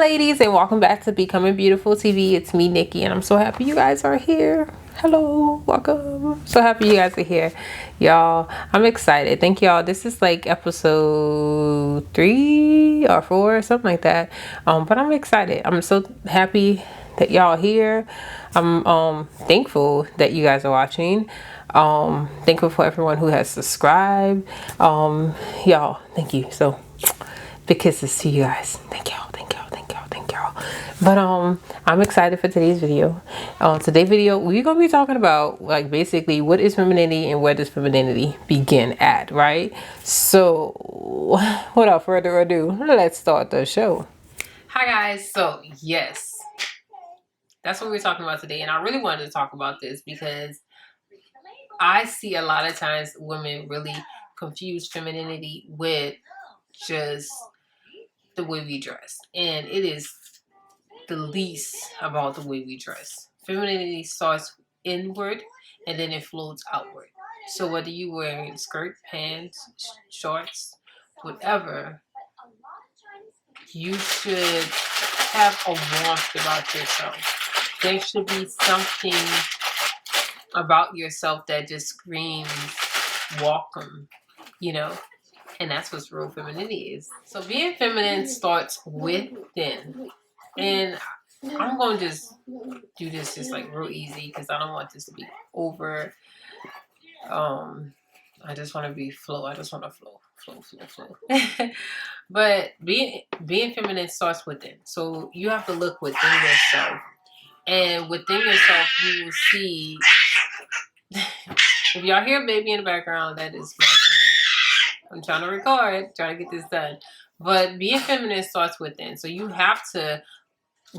ladies, and welcome back to Becoming Beautiful TV. It's me, Nikki, and I'm so happy you guys are here. Hello, welcome. So happy you guys are here, y'all. I'm excited. Thank y'all. This is like episode 3 or 4, something like that. But I'm excited. I'm so happy that y'all are here. I'm thankful that you guys are watching. Thankful for everyone who has subscribed. Y'all, thank you. So big kisses to you guys. Thank y'all. But I'm excited for today's video. Today's video, we're gonna be talking about like basically what is femininity and where does femininity begin at, right? So without further ado, let's start the show. Hi guys. So yes, that's what we're talking about today, and I really wanted to talk about this because I see a lot of times women really confuse femininity with just the way we dress, and it is the least about the way we dress. Femininity starts inward and then it flows outward. So whether you wearing skirt, pants, shorts, whatever, you should have a warmth about yourself. There should be something about yourself that just screams welcome, you know? And that's what real femininity is. So being feminine starts within. And I'm going to just do this just like real easy because I don't want this to be over. I just want to be flow. I just want to flow. But being feminine starts within. So you have to look within yourself. And within yourself, you will see. If y'all hear baby in the background, that is my son. I'm trying to record, trying to get this done. But being feminine starts within. So you have to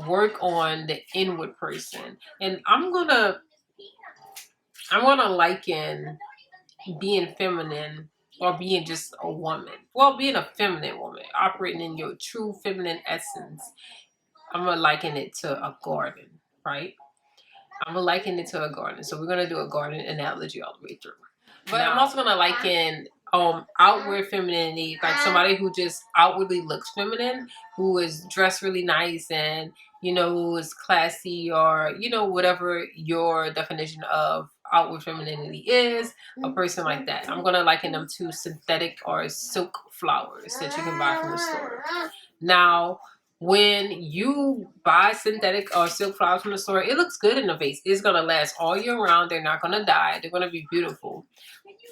work on the inward person. And I'm gonna liken being feminine or being just a woman. Well, being a feminine woman, operating in your true feminine essence. I'm gonna liken it to a garden, right? I'm gonna liken it to a garden. So we're gonna do a garden analogy all the way through. But I'm also gonna liken outward femininity, like somebody who just outwardly looks feminine, who is dressed really nice and who is classy, or whatever your definition of outward femininity is, a person like that. I'm gonna liken them to synthetic or silk flowers that you can buy from the store. Now, when you buy synthetic or silk flowers from the store, it looks good in the vase. It's going to last all year round. They're not going to die. They're going to be beautiful.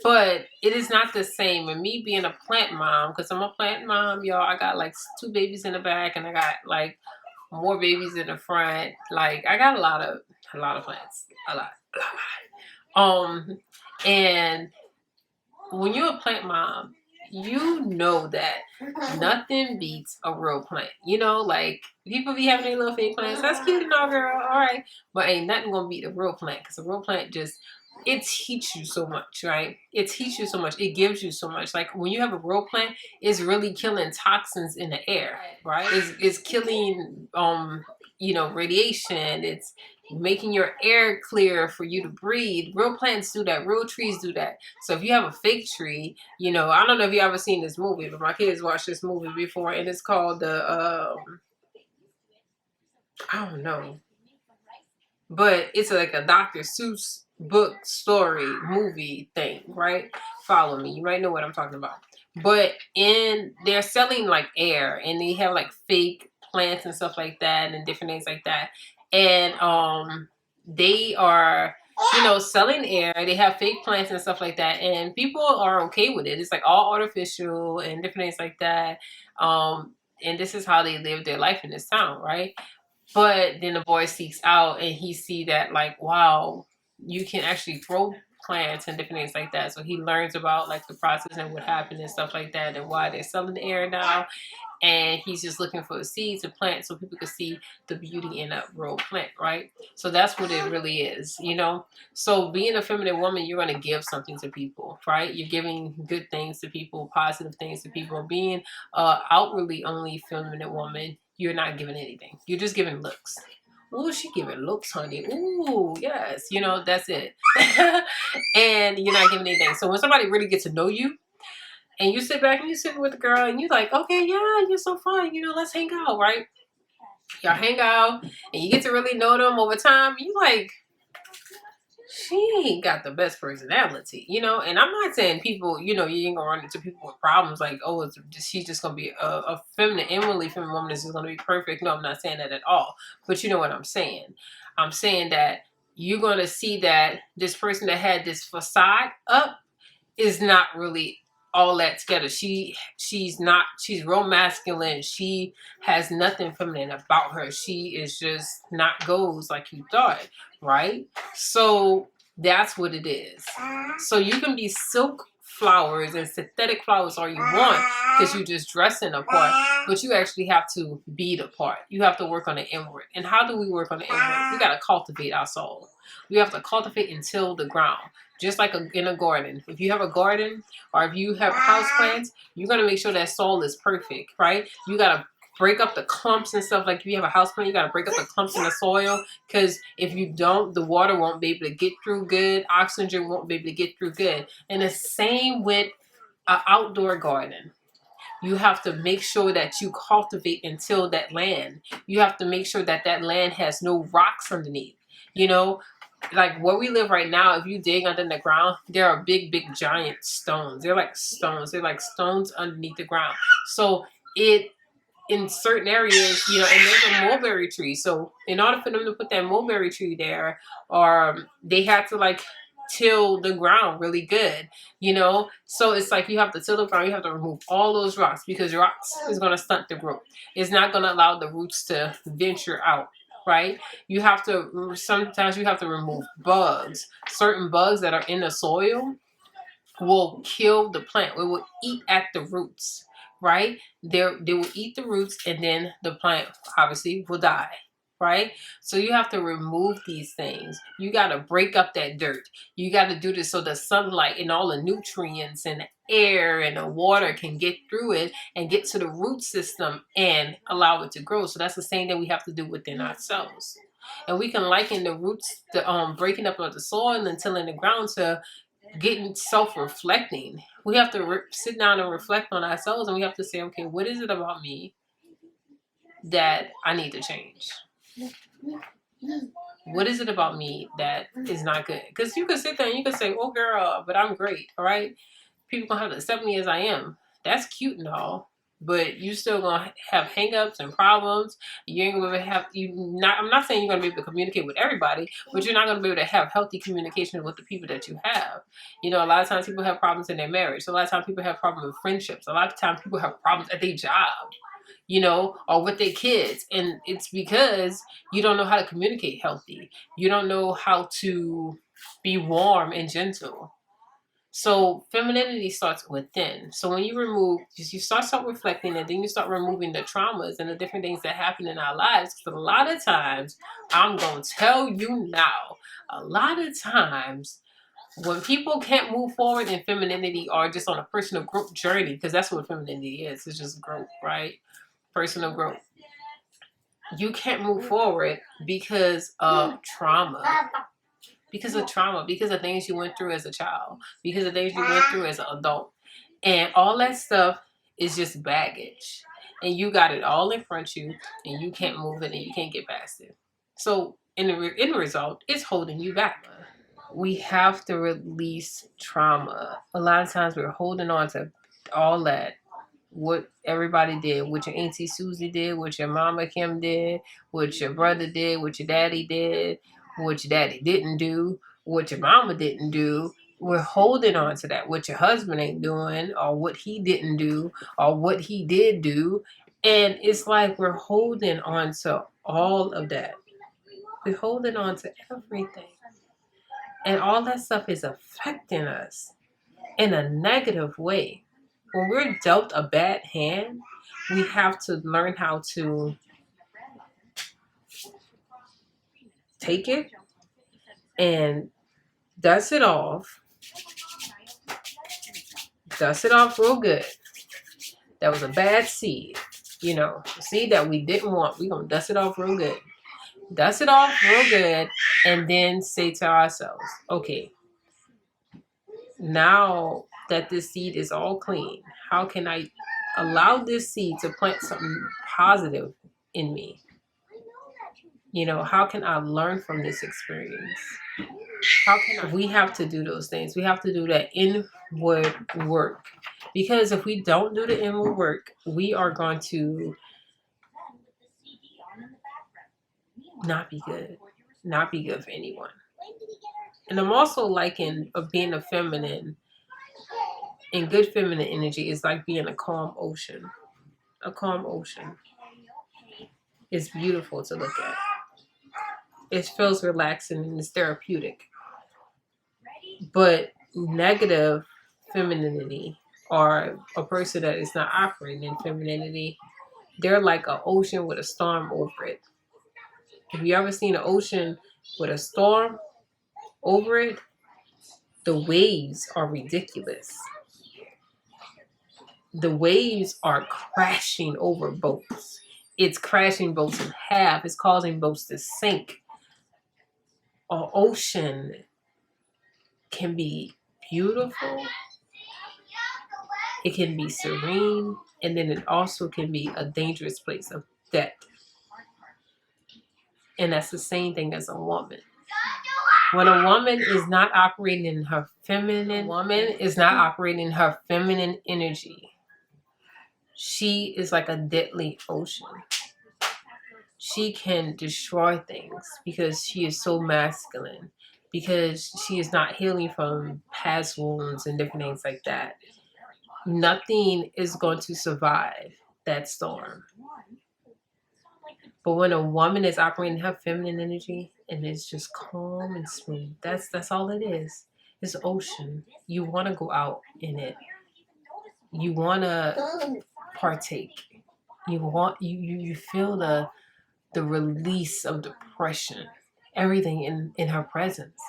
But it is not the same. And me being a plant mom, because I'm a plant mom, y'all, I got like 2 babies in the back and I got like more babies in the front. Like I got a lot of plants. A lot. And when you're a plant mom, you know that nothing beats a real plant. Like people be having their little fake plants. That's cute and all, girl. All right. But ain't nothing going to beat a real plant, because a real plant it teaches you so much, right? It teaches you so much. It gives you so much. Like when you have a real plant, it's really killing toxins in the air, right? It's killing, radiation. It's making your air clear for you to breathe. Real plants do that. Real trees do that. So if you have a fake tree, I don't know if you ever seen this movie, but my kids watched this movie before, and it's called the I don't know, but it's like a Dr. Seuss book story movie thing, right? Follow me. You might know what I'm talking about. But they're selling like air, and they have like fake plants and stuff like that, and different things like that. And they are selling air. They have fake plants and stuff like that, and people are okay with it. It's like all artificial and different things like that. And this is how they live their life in this town, right? But then the boy seeks out and he see that like, wow, you can actually throw plants and different things like that. So he learns about like the process and what happened and stuff like that, and why they're selling the air now. And he's just looking for a seed to plant so people can see the beauty in a real plant, right? So that's what it really is, So being a feminine woman, you're going to give something to people, right? You're giving good things to people, positive things to people. Being outwardly only feminine woman, you're not giving anything. You're just giving looks. Ooh, she giving looks, honey. Ooh, yes. That's it. And you're not giving anything. So when somebody really gets to know you, and you sit back and you sit with the girl and you're like, okay, yeah, you're so fun. Let's hang out, right? Y'all hang out and you get to really know them over time. You like, she ain't got the best personality, you know. And I'm not saying people, you know, you ain't gonna run into people with problems like, oh, she's just gonna be a feminine, inwardly feminine woman is just gonna be perfect. No, I'm not saying that at all. But you know what I'm saying. I'm saying that you're gonna see that this person that had this facade up is not really all that together. She's real masculine. She has nothing feminine about her. She is just not goes like you thought, right? So that's what it is. So you can be silk flowers and synthetic flowers all you want because you just dressing a part, but you actually have to be the part. You have to work on the inward. And how do we work on the inward? We got to cultivate our soul. We have to cultivate and till the ground. Just like in a garden. If you have a garden or if you have house plants, you're going to make sure that soil is perfect, right? You got to break up the clumps and stuff. Like if you have a house plant, you got to break up the clumps in the soil, because if you don't, the water won't be able to get through good. Oxygen won't be able to get through good. And the same with an outdoor garden. You have to make sure that you cultivate and till that land. You have to make sure that that land has no rocks underneath. You know, like where we live right now, if you dig under the ground, there are big giant stones. They're like stones. They're like stones underneath the ground. So it, in certain areas, you know, and there's a mulberry tree. So in order for them to put that mulberry tree there, or they had to like till the ground really good, you know. So it's like you have to till the ground. You have to remove all those rocks, because rocks is going to stunt the growth. It's not going to allow the roots to venture out. Right? You have to, sometimes you have to remove bugs. Certain bugs that are in the soil will kill the plant. It will eat at the roots, right? They will eat the roots, and then the plant obviously will die, right? So you have to remove these things. You got to break up that dirt. You got to do this so the sunlight and all the nutrients and the air and the water can get through it and get to the root system and allow it to grow. So that's the same thing we have to do within ourselves. And we can liken the roots, the breaking up of the soil and tilling the ground, to getting self-reflecting. We have to sit down and reflect on ourselves, and we have to say, okay, what is it about me that I need to change? What is it about me that is not good? Because you can sit there and you can say, oh girl, but I'm great, all right? People gonna have to accept me as I am. That's cute and all, but you still gonna have hangups and problems. You ain't gonna have I'm not saying you're gonna be able to communicate with everybody, but you're not gonna be able to have healthy communication with the people that you have. You know, a lot of times people have problems in their marriage. A lot of times people have problems with friendships. A lot of times people have problems at their job, you know, or with their kids. And it's because you don't know how to communicate healthy. You don't know how to be warm and gentle. So femininity starts within. So when you remove, you start reflecting, and then you start removing the traumas and the different things that happen in our lives. Because a lot of times, I'm going to tell you now, a lot of times when people can't move forward in femininity or just on a personal growth journey, because that's what femininity is, it's just growth, right? Personal growth. You can't move forward because of trauma. Because of trauma, because of things you went through as a child, because of things you went through as an adult. And all that stuff is just baggage. And you got it all in front of you, and you can't move it, and you can't get past it. So in the end result, it's holding you back. We have to release trauma. A lot of times we're holding on to all that. What everybody did, what your Auntie Susie did, what your Mama Kim did, what your brother did, what your daddy did, what your daddy didn't do, what your mama didn't do. We're holding on to that. What your husband ain't doing, or what he didn't do, or what he did do. And it's like we're holding on to all of that. We're holding on to everything. And all that stuff is affecting us in a negative way. When we're dealt a bad hand, we have to learn how to take it and dust it off. Dust it off real good. That was a bad seed. You know, a seed that we didn't want. We're going to dust it off real good. Dust it off real good, and then say to ourselves, okay, now that this seed is all clean, how can I allow this seed to plant something positive in me? You know, how can I learn from this experience? How can I? We have to do those things. We have to do that inward work. Because if we don't do the inward work, we are going to not be good. Not be good for anyone. And I'm also liking of being a feminine, and good feminine energy is like being a calm ocean. A calm ocean is beautiful to look at. It feels relaxing and it's therapeutic. But negative femininity, or a person that is not operating in femininity, they're like an ocean with a storm over it. Have you ever seen an ocean with a storm over it? The waves are ridiculous. The waves are crashing over boats. It's crashing boats in half. It's causing boats to sink. An ocean can be beautiful. It can be serene. And then it also can be a dangerous place of death. And that's the same thing as a woman. When a woman is not operating in her feminine, energy, she is like a deadly ocean. She can destroy things because she is so masculine, because she is not healing from past wounds and different things like that. Nothing is going to survive that storm. But when a woman is operating her feminine energy and it's just calm and smooth, that's all it is. It's ocean. You want to go out in it. You want to partake. You feel the release of depression, everything in her presence.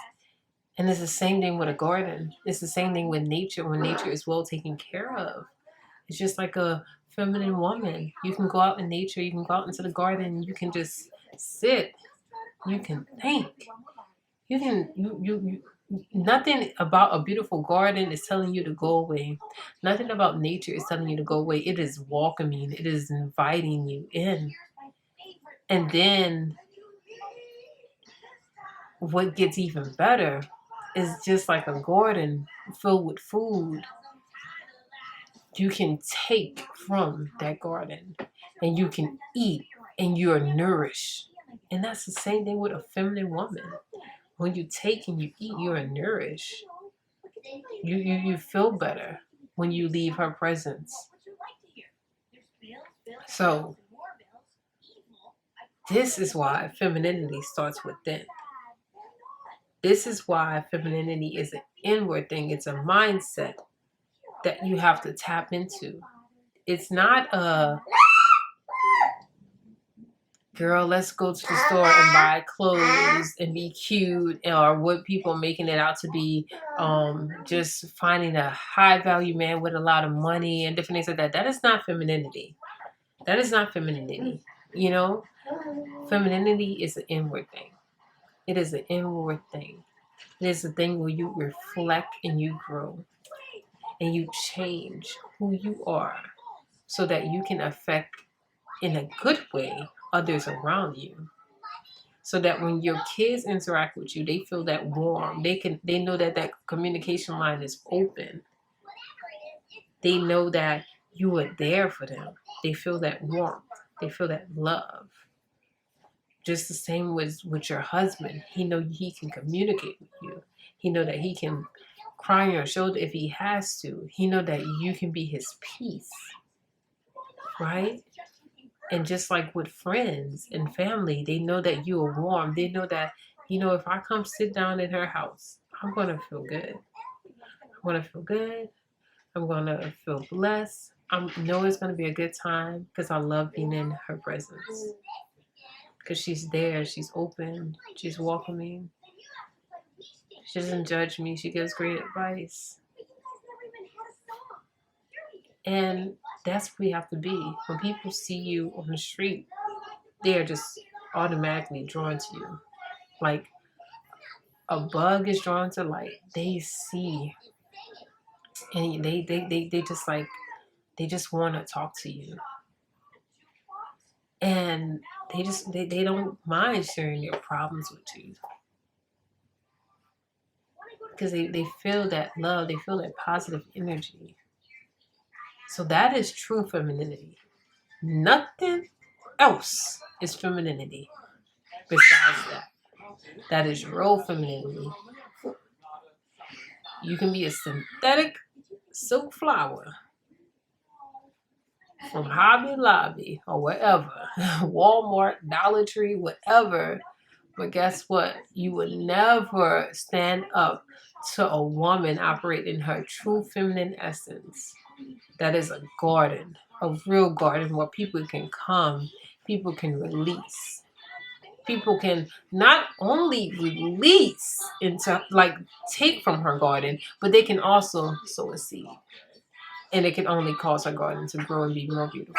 And it's the same thing with a garden. It's the same thing with nature when nature is well taken care of. It's just like a feminine woman. You can go out in nature, you can go out into the garden, you can just sit, you can think. You can you nothing about a beautiful garden is telling you to go away. Nothing about nature is telling you to go away. It is welcoming, it is inviting you in. And then what gets even better is just like a garden filled with food. You can take from that garden and you can eat and you're nourished. And that's the same thing with a feminine woman. When you take and you eat, you're nourished. You feel better when you leave her presence. So this is why femininity starts within. This is why femininity is an inward thing. It's a mindset that you have to tap into. It's not a girl, let's go to the store and buy clothes and be cute, or what people making it out to be, just finding a high value man with a lot of money and different things like that. That is not femininity. That is not femininity. You know, femininity is an inward thing. It is an inward thing. It is a thing where you reflect and you grow and you change who you are so that you can affect in a good way others around you. So that when your kids interact with you, they feel that warm. They know that that communication line is open. They know that you are there for them. They feel that warmth. They feel that love. Just the same with your husband. He know he can communicate with you. He know that he can cry on your shoulder if he has to. He know that you can be his peace. Right? And just like with friends and family, they know that you are warm. They know that, if I come sit down in her house, I'm going to feel good. I'm going to feel good. I'm going to feel blessed. I know it's going to be a good time because I love being in her presence. Because she's there. She's open. She's welcoming. She doesn't judge me. She gives great advice. And that's what we have to be. When people see you on the street, they are just automatically drawn to you. Like a bug is drawn to light. They see. And they just want to talk to you. And they don't mind sharing their problems with you. Because they feel that love, they feel that positive energy. So that is true femininity. Nothing else is femininity besides that. That is real femininity. You can be a synthetic silk flower from Hobby Lobby or wherever, Walmart, Dollar Tree, whatever. But guess what? You would never stand up to a woman operating her true feminine essence. That is a garden, a real garden where people can come, people can release. People can not only release into, like, take from her garden, but they can also sow a seed. And it can only cause her garden to grow and be more beautiful.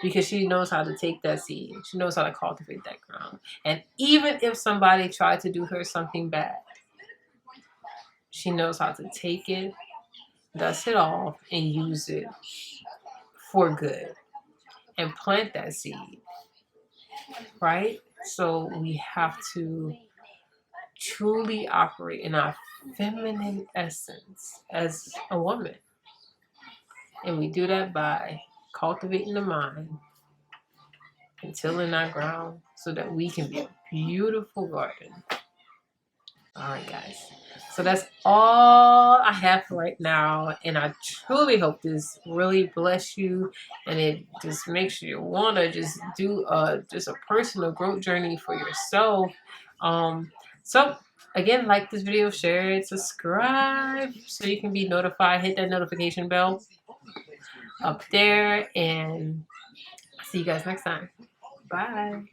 Because she knows how to take that seed. She knows how to cultivate that ground. And even if somebody tried to do her something bad, she knows how to take it, dust it off, and use it for good. And plant that seed. Right? So we have to truly operate in our feminine essence as a woman. And we do that by cultivating the mind and tilling our ground so that we can be a beautiful garden. All right, guys. So that's all I have for right now. And I truly hope this really bless you. And it just makes you want to just do just a personal growth journey for yourself. So again, like this video, share it, subscribe so you can be notified. Hit that notification bell up there. And see you guys next time. Bye.